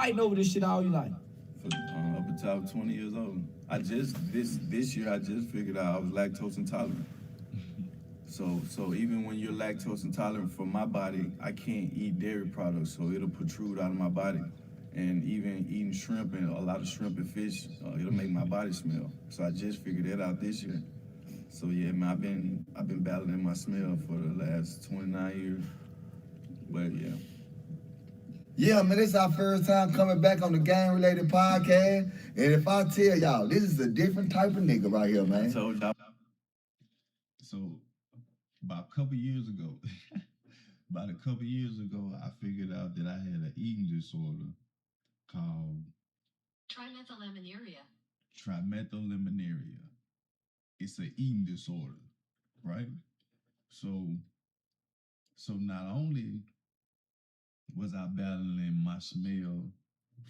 fighting over this shit all your life? Up until I was 20 years old. I just this year I just figured out I was lactose intolerant. So even when you're lactose intolerant for my body, I can't eat dairy products, so it'll protrude out of my body. And even eating shrimp and a lot of shrimp and fish, it'll make my body smell. So I just figured that out this year. So yeah, man, I've been battling my smell for the last 29 years. But yeah. Yeah, man, this is our first time coming back on the gang-related podcast. And if I tell y'all, this is a different type of nigga right here, man. I told y'all. So about a couple years ago, I figured out that I had an eating disorder called Trimethylaminuria. Trimethylaminuria. It's an eating disorder, right? So not only was I battling my smell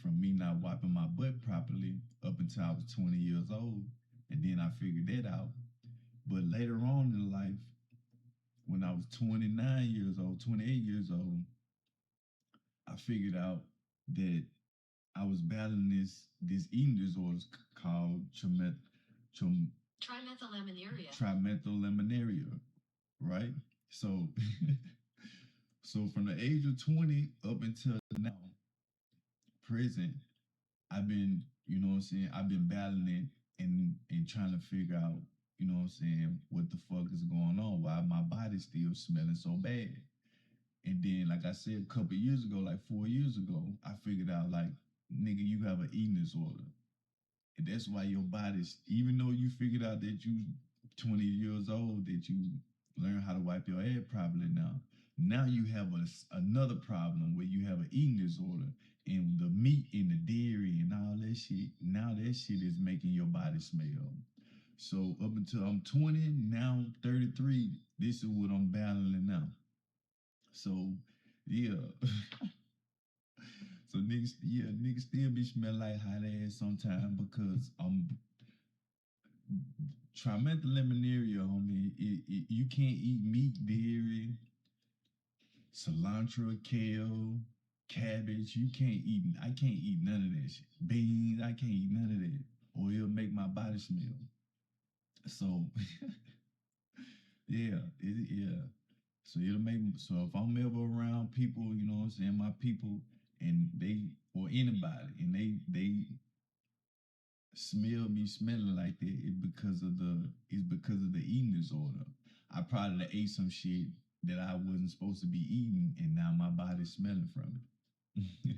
from me not wiping my butt properly up until I was 20 years old, and then I figured that out. But later on in life, when I was 29 years old, 28 years old, I figured out that I was battling this eating disorder called trimethylaminuria, right? So so from the age of 20 up until now, present, I've been, you know what I'm saying, I've been battling it and trying to figure out, you know what I'm saying, what the fuck is going on, why my body's still smelling so bad. And then, like I said, a couple years ago, like 4 years ago, I figured out, like, nigga, you have an eating disorder. And that's why your body's, even though you figured out that you 20 years old, that you learn how to wipe your ass properly now you have another problem where you have an eating disorder, and the meat and the dairy and all that shit, now that shit is making your body smell. So up until I'm 20, now I'm 33, this is what I'm battling now. So yeah. So niggas still be smelling like hot ass sometimes because trimethylaminuria, homie. You can't eat meat, dairy, cilantro, kale, cabbage. I can't eat none of that shit. Beans, I can't eat none of that. Or it'll make my body smell. So yeah. So it'll make so if I'm ever around people, you know what I'm saying, my people, and they or anybody, and they smell me smelling like that, it's because of the eating disorder. I probably ate some shit that I wasn't supposed to be eating, and now my body's smelling from it.